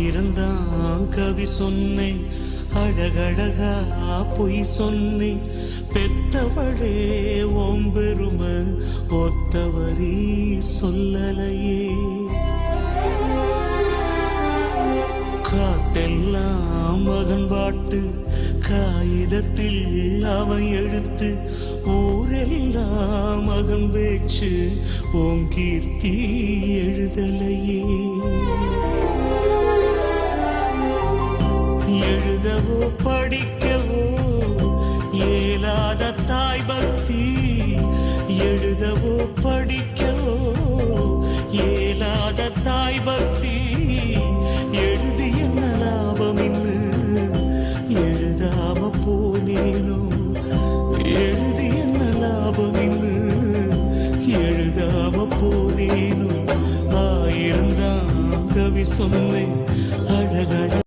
ஆயிரந்தான் கவி சொன்னேன், அழகழகா பொய் சொன்னேன். பெத்தவளே ஓம்பெருமை ஒத்தவரி சொல்லலையே. காத்தெல்லாம் மகன் பாட்டு, காகிதத்தில் அவன் எழுத்து. ஊரெல்லாம் மகன் பேச்சு, உன் கீர்த்தி எழுதலையே. எழுதவோ படிக்கவோ ஏலாத தாய் பக்தி. எழுதவோ படிக்கவோ ஏலாத தாய் பக்தி. எழுதி என்ன லாபம் இன்னு எழுதாம போனேனோ. எழுதி என்ன லாபம் இன்னு எழுதாம போனேனோ. ஆயிரந்தான் கவி சொன்னேன்,